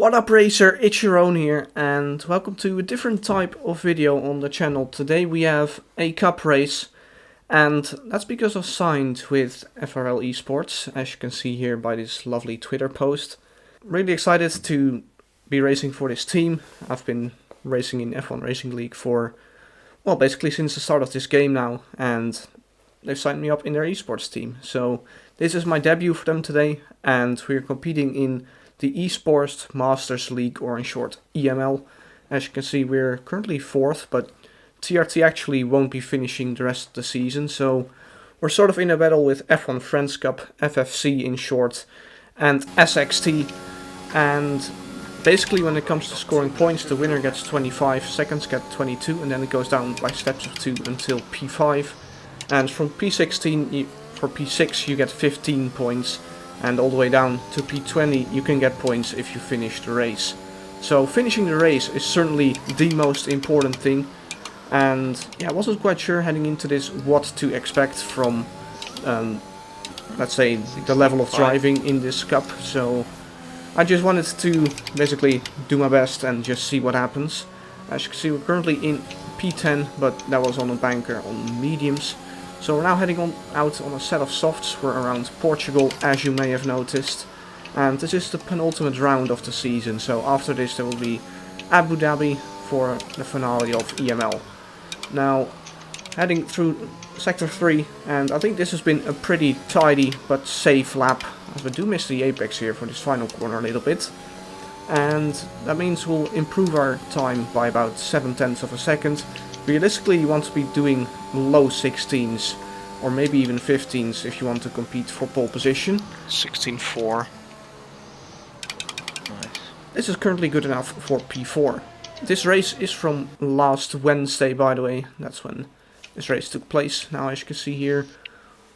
What up racer, ItsJerone here and welcome to a different type of video on the channel. Today we have a cup race and that's because I've signed with FRL Esports, as you can see here by this lovely Twitter post. Really excited to be racing for this team. I've been racing in F1 Racing League for, well, basically since the start of this game now, and they've signed me up in their esports team. So this is my debut for them today and we're competing in the Esports Masters League, or in short EML. As you can see, we're currently 4th, but TRT actually won't be finishing the rest of the season, so we're sort of in a battle with F1 Friends Cup, FFC in short, and SXT. And basically when it comes to scoring points, the winner gets 25, seconds get 22, and then it goes down by steps of 2 until P5. And from P16, for P6 you get 15 points. And all the way down to P20 you can get points if you finish the race. So finishing the race is certainly the most important thing. And yeah, I wasn't quite sure heading into this what to expect from, let's say, the level of driving in this cup. So I just wanted to basically do my best and just see what happens. As you can see, we're currently in P10, but that was on a banker on mediums. So we're now heading out on a set of softs. We're around Portugal, as you may have noticed. And this is the penultimate round of the season. So after this there will be Abu Dhabi for the finale of EML. Now, heading through Sector 3, and I think this has been a pretty tidy but safe lap, as we do miss the apex here for this final corner a little bit. And that means we'll improve our time by about 0.7 of a second. Realistically, you want to be doing low 16s, or maybe even 15s if you want to compete for pole position. 16.4. Nice. This is currently good enough for P4. This race is from last Wednesday, by the way. That's when this race took place. Now, as you can see here,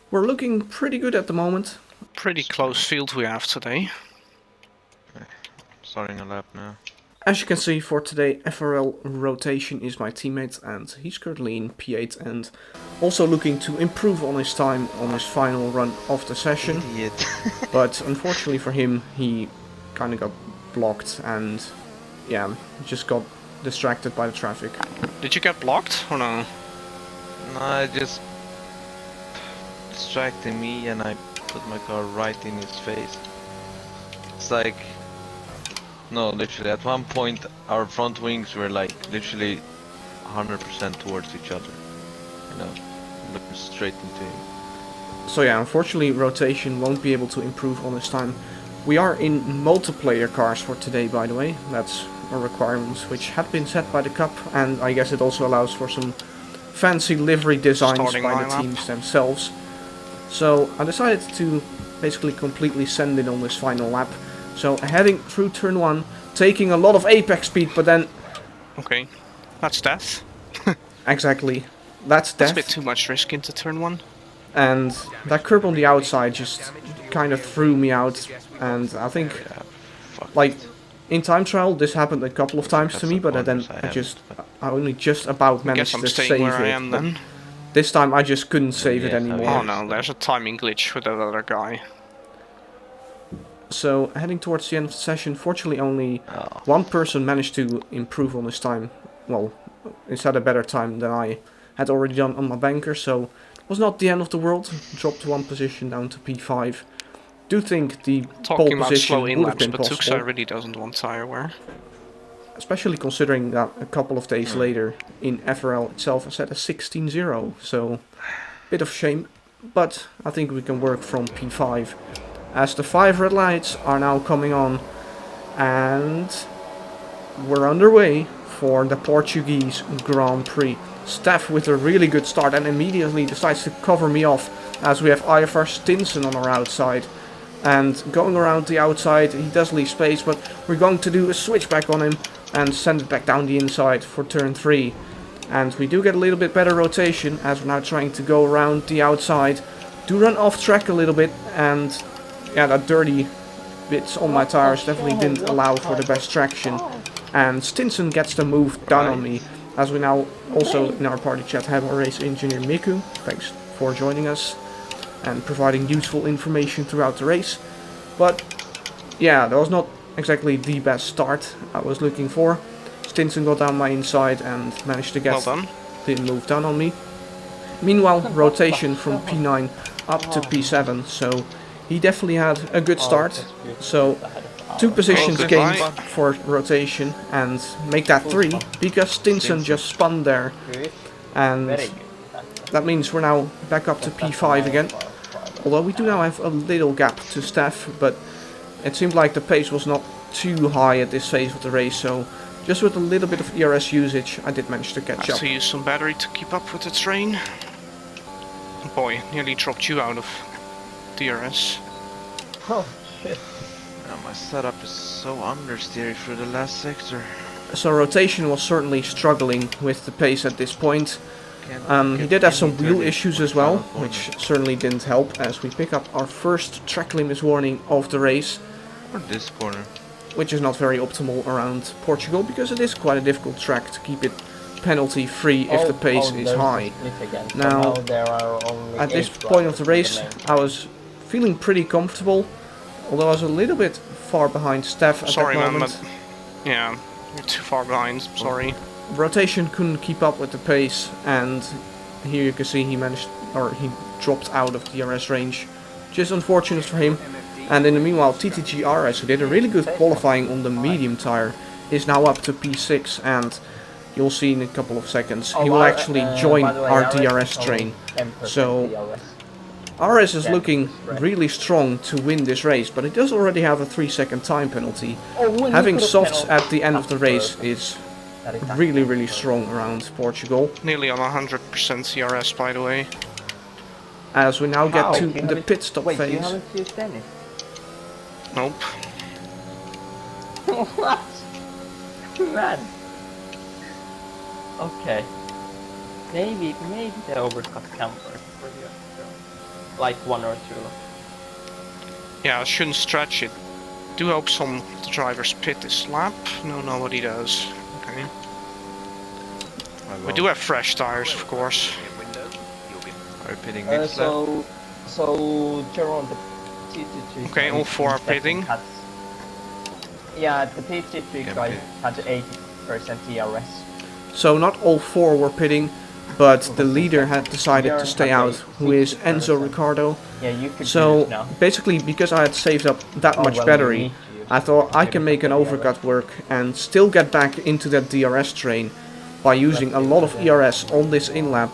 we're looking pretty good at the moment. Pretty close field we have today. Starting a lap now. As you can see, for today, FRL Rotation is my teammate, and he's currently in P8 and also looking to improve on his time on his final run of the session. Idiot. But unfortunately for him, he kind of got blocked and, yeah, just got distracted by the traffic. Did you get blocked or no? No, I just distracted me and I put my car right in his face. It's like... No, literally, at one point our front wings were like literally 100% towards each other. You know, looking straight into him. So yeah, unfortunately Rotation won't be able to improve on his time. We are in multiplayer cars for today, by the way. That's a requirement which had been set by the cup, and I guess it also allows for some fancy livery designs by the teams themselves. So I decided to basically completely send it on this final lap. So heading through turn 1, taking a lot of apex speed, but then... Okay, that's death. Exactly, that's death. That's a bit too much risk into turn 1. And that curb on the outside just kind of threw me out. And I think, like, in time trial this happened a couple of times to me, but then I only just about managed to save where it. I am then. This time I just couldn't save it anymore. Oh no, there's a timing glitch with that other guy. So, heading towards the end of the session, fortunately only one person managed to improve on his time. Well, he's had a better time than I had already done on my banker, so it was not the end of the world. Dropped one position down to P5. Do think the pole position would have been possible. Tuxa really doesn't want tire wear. Especially considering that a couple of days later in FRL itself I set a 16-0, so bit of shame. But I think we can work from P5. As the 5 red lights are now coming on, and we're underway for the Portuguese Grand Prix. Steph with a really good start and immediately decides to cover me off, as we have IFR Stinson on our outside. And going around the outside, he does leave space, but we're going to do a switchback on him and send it back down the inside for turn 3. And we do get a little bit better rotation, as we're now trying to go around the outside. Do run off track a little bit, and yeah, that dirty bits on my tires definitely didn't allow for the best traction. And Stinson gets the move done on me, as we now also in our party chat have our race engineer Miku. Thanks for joining us and providing useful information throughout the race. But yeah, there was not exactly the best start I was looking for. Stinson got down my inside and managed to Well get done. the move done on me. Meanwhile, rotation from P9 up to P7, so he definitely had a good start. So 2 positions good gained fight. for rotation and make that 3 because Stinson just spun there, and that means we're now back up to P5 again. Although we do now have a little gap to Steph, but it seemed like the pace was not too high at this phase of the race, so just with a little bit of ERS usage I did manage to catch Have up. to use some battery to keep up with the train. Boy, nearly dropped you out of DRS. Oh shit. My setup is so understeery through the last sector. So rotation was certainly struggling with the pace at this point. He did have some wheel issues as well, which certainly didn't help as we pick up our first track limits warning of the race, Or this corner. which is not very optimal around Portugal because it is quite a difficult track to keep it penalty free if the pace is high. Now, at this point of the race I was feeling pretty comfortable, although I was a little bit far behind Steph at Sorry, that man, moment. but yeah, you're too far behind. Sorry. Rotation couldn't keep up with the pace, and here you can see he dropped out of DRS range, which is unfortunate for him. And in the meanwhile, TTGRS, who did a really good qualifying on the medium tire, is now up to P6, and you'll see in a couple of seconds he will actually join our DRS train. So RS is looking really strong to win this race, but he does already have a 3-second time penalty. Having softs at the end of the race is really strong around Portugal. Nearly on 100% CRS, by the way. As we now get to the pit stop Wait, phase. you haven't used any? Nope. What? Man. Okay. Maybe the overcut can work for you. Like 1 or 2. Yeah, I shouldn't stretch it. Do hope some of the drivers pit this lap. No, nobody does. Okay. We do have fresh tires, of course. Are you pitting next lap? So Jerome, the T2 Okay, all 4 are pitting. Yeah, the T2 guy had 80% ERS. So not all 4 were pitting, but the leader had decided to stay out, who is Enzo Ricciardo. Yeah, you could So now. basically, because I had saved up that much battery, I thought I can make an overcut work and still get back into that DRS train by using a lot of ERS on this in-lap,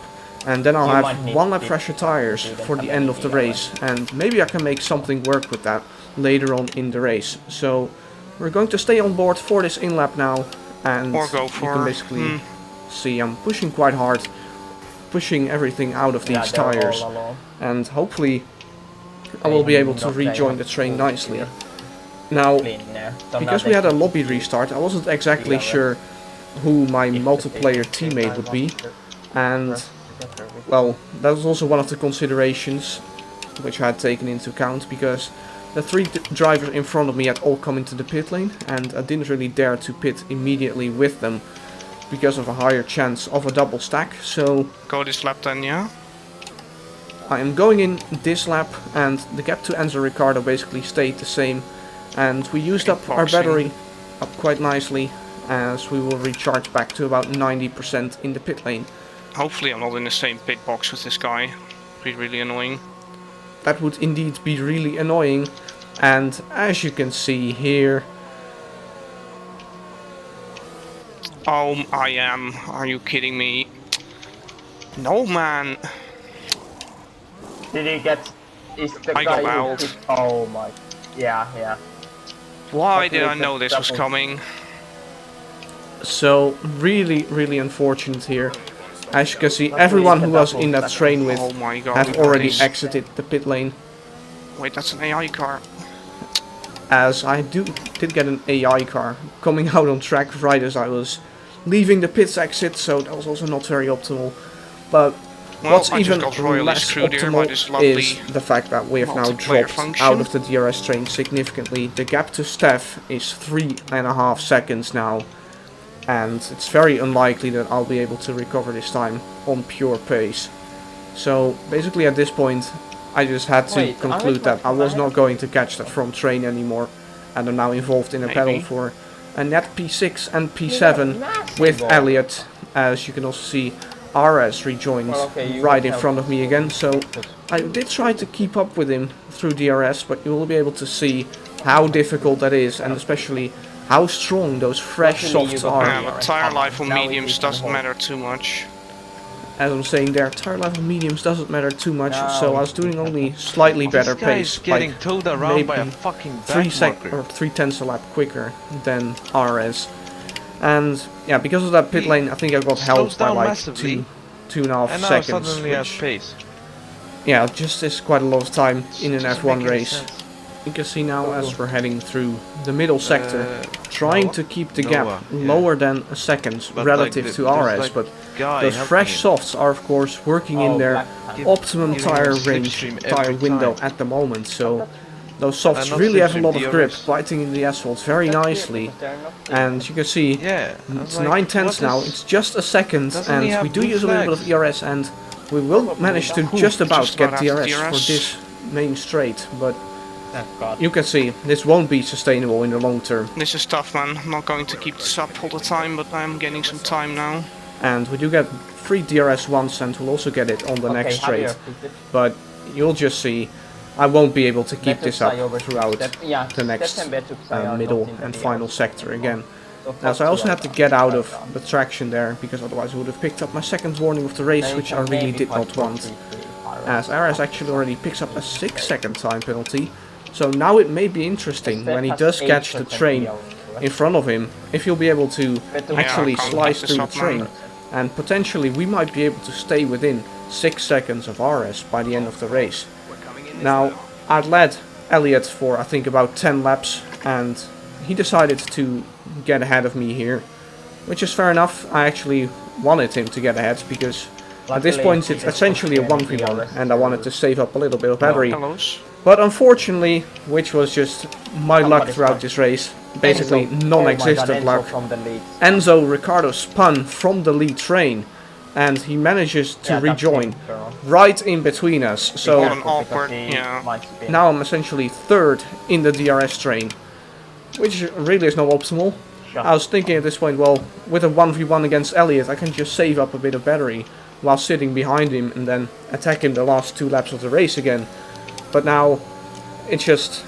and then I'll have 1 lap fresher tires for the end of the race, and maybe I can make something work with that later on in the race. So we're going to stay on board for this in-lap now, and Or go you for... can basically see I'm pushing quite hard, pushing everything out of these tires, and hopefully I will be able to rejoin the train nicely. Now, because we had a lobby restart, I wasn't exactly sure who my multiplayer teammate would be, and well, that was also one of the considerations which I had taken into account, because the 3 drivers in front of me had all come into the pit lane, and I didn't really dare to pit immediately with them because of a higher chance of a double stack. So Go this lap then, yeah? I am going in this lap, and the gap to Enzo Ricciardo basically stayed the same, and we used up our battery up quite nicely, as we will recharge back to about 90% in the pit lane. Hopefully I'm not in the same pit box with this guy. Be really annoying. That would indeed be really annoying, and as you can see here... Oh, I am. Are you kidding me? No, man. Did he get... Is the I guy got who out. did- Oh my... Yeah. Why But did I look know at this was double. coming? So really unfortunate here. As you can see, everyone who was in that train with Oh my god. had already exited the pit lane, Wait, that's an AI car. as I did get an AI car coming out on track right as I was leaving the pits exit, so that was also not very optimal. But Well, what's I just even got royally less screwed here by this optimal lovely is the fact that we have now multiplayer dropped function. out of the DRS train significantly. The gap to Steph is 3.5 seconds now, and it's very unlikely that I'll be able to recover this time on pure pace. So basically at this point I just had to conclude that I was not going to catch that front train anymore, and I'm now involved in a battle Maybe. for a net P6 and P7 with Elliot. As you can also see, RS rejoined right in front of me again, so I did try to keep up with him through DRS, but you will be able to see how difficult that is, and especially how strong those fresh softs are. Yeah, but tire life on mediums doesn't matter too much. As I'm saying there, tire life on mediums doesn't matter too much, so I was doing only slightly better This guy pace, is getting like towed around by a maybe fucking 3/10 a lap quicker than RS. And yeah, because of that pit lane, I think I got helped by down like massively, 2.5 and now seconds. suddenly has Which, pace. yeah, just is quite a lot of time in an Doesn't F1 make any race. sense. You can see now as we're heading through the middle sector, trying Noah? to keep the gap Noah, yeah. lower than a second But relative like to there's RS, like but guy those helping fresh him. softs are of course working in their optimum giving tire him range, slipstream tire every window time. at the moment, so those softs not really have a slipstream, lot of grip, DRS. biting in the asphalt very nicely, and you can see Yeah, I was it's like, 9/10 what now, is- it's just a second, Doesn't he and we have do blue use a little bit of flags? ERS, and we will manage to just about Just get about have DRS for DRS. this main straight, but Thank God. you can see this won't be sustainable in the long term. This is tough, man. I'm not going to keep this up all the time, but I'm getting some time now. And we do get free DRS once, and we'll also get it on the next straight. But you'll just see, I won't be able to keep this up throughout the next middle and final sector again. Now, so I also had to get out of the traction there, because otherwise I would have picked up my second warning of the race, which I really did not want. As RS actually already picks up a 6-second time penalty. So now it may be interesting when he does catch the train in front of him, if he'll be able to actually I can't slice keep this through the up, train. man. And potentially we might be able to stay within 6 seconds of RS by the end of the race. Now, I'd led Elliot for I think about 10 laps, and he decided to get ahead of me here, which is fair enough. I actually wanted him to get ahead because at this point it's essentially a 1v1 and I wanted to save up a little bit of battery. Hellos. But unfortunately, which was just my luck throughout this race, basically non-existent luck, Enzo Ricciardo spun from the lead train and he manages to rejoin right in between us. What So an awkward, yeah. now I'm essentially third in the DRS train, which really is not optimal. I was thinking at this point, well, with a 1v1 against Elliot, I can just save up a bit of battery while sitting behind him and then attack him the last 2 laps of the race again. But now it's just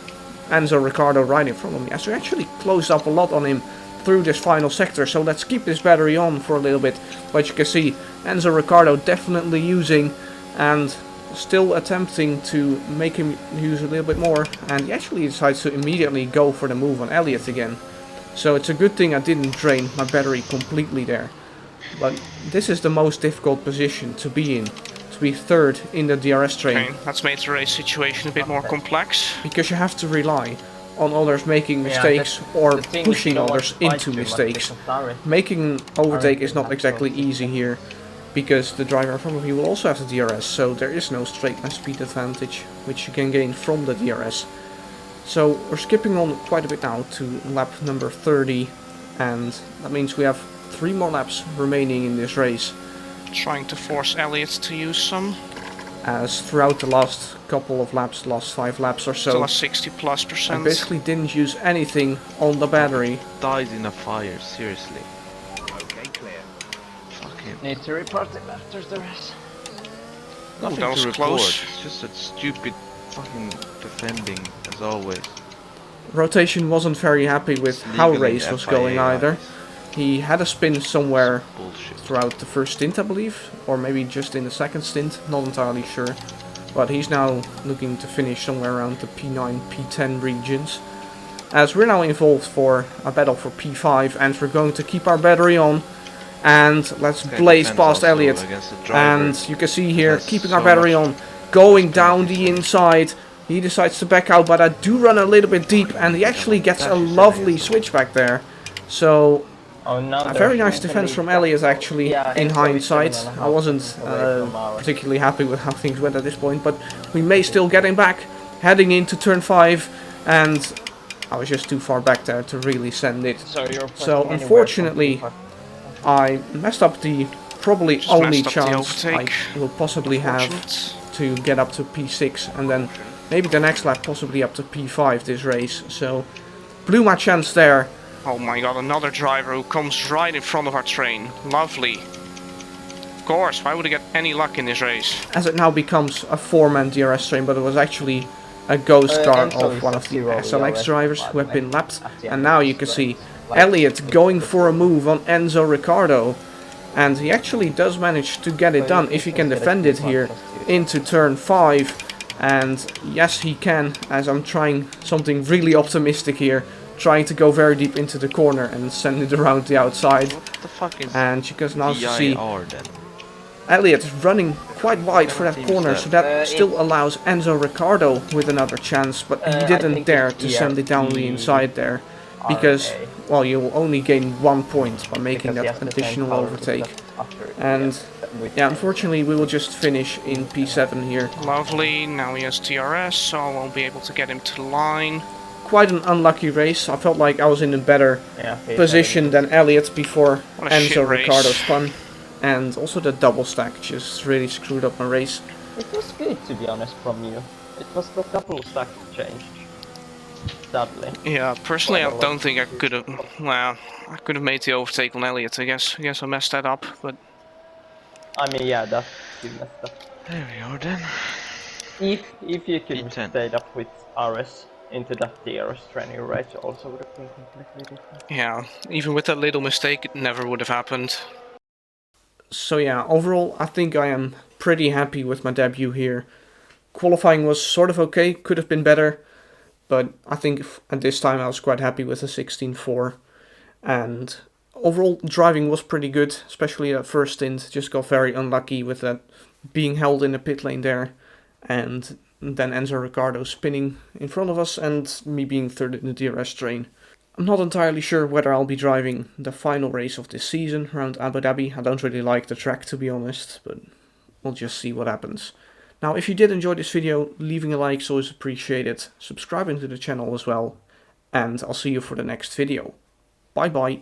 Enzo Ricciardo right in front of me. As we actually closed up a lot on him through this final sector, so let's keep this battery on for a little bit. But you can see Enzo Ricciardo definitely using and still attempting to make him use a little bit more, and he actually decides to immediately go for the move on Elliot again. So it's a good thing I didn't drain my battery completely there. But this is the most difficult position to be in, to be third in the DRS train. Okay, that's made the race situation a bit more complex. Because you have to rely on others making mistakes or pushing others into mistakes. Making an overtake is not exactly easy here, because the driver in front of you will also have the DRS, so there is no straight line speed advantage which you can gain from the DRS. So we're skipping on quite a bit now to lap number 30, and that means we have 3 more laps remaining in this race. Trying to force Elliot to use some. As throughout the last couple of laps, last 5 laps or Still a so, 60+%. I basically didn't use anything on the battery. Dies in a fire, seriously. Fucking Need to report it after the race. nothing that was to report. close. It's just that stupid fucking defending as always. Rotation wasn't very happy with how Legally race was FIA going either. eyes. He had a spin somewhere Bullshit. throughout the first stint, I believe, or maybe just in the second stint, not entirely sure. But he's now looking to finish somewhere around the P9, P10 regions. As we're now involved for a battle for P5, and we're going to keep our battery on. And let's Okay, blaze defense past also Elliot. against the driver. And you can see here, has keeping so our battery much on, going down the inside. He decides to back out, but I do run a little bit deep, and he actually gets a lovely switchback there. So Oh, no, a very nice defense from Elliot, actually, in hindsight. I wasn't particularly happy with how things went at this point, but we may still get him back, heading into turn 5, and I was just too far back there to really send it. So unfortunately, I messed up the probably Just only messed up the chance I overtake. will possibly have Fortunate. to get up to P6, and then maybe the next lap possibly up to P5 this race. So blew my chance there. Oh my god, another driver who comes right in front of our train. Lovely. Of course, why would I get any luck in this race? As it now becomes a 4-man DRS train, but it was actually a ghost car of one of the SLX drivers who have been lapped. And now you can see Elliott going for a move on Enzo Ricciardo. And he actually does manage to get it done if he can defend it here into turn 5. And yes, he can, as I'm trying something really optimistic here. Trying to go very deep into the corner and send it around the outside. What the fuck is and you can now see DIR then? Elliott running quite wide for that corner, so that still allows Enzo Ricciardo with another chance, but he didn't dare to send it down the inside there, because, well, you'll only gain 1 point by making that additional overtake. And yeah, unfortunately we will just finish in P7 here. Lovely, now he has DRS, so I won't be able to get him to the line. Quite an unlucky race. I felt like I was in a better position than Elliott before Enzo Ricciardo spun. And also the double stack just really screwed up my race. It was good, to be honest, from you. It was the double stack changed. Sadly. Yeah, personally I don't think I could have, well, I could have made the overtake on Elliott, I guess I messed that up, but... I mean, yeah, that's you messed up. There we are then. If you could have P10. stayed up with RS into that DRS training race, also would have been completely different. Yeah, even with that little mistake, it never would have happened. So yeah, overall I think I am pretty happy with my debut here. Qualifying was sort of okay, could have been better, but I think at this time I was quite happy with a 16.4. And overall driving was pretty good, especially that first stint. Just got very unlucky with that being held in the pit lane there, and then Enzo Ricciardo spinning in front of us and me being third in the DRS train. I'm not entirely sure whether I'll be driving the final race of this season around Abu Dhabi. I don't really like the track, to be honest, but we'll just see what happens. Now, if you did enjoy this video, leaving a like is always appreciated, subscribing to the channel as well, and I'll see you for the next video. Bye bye.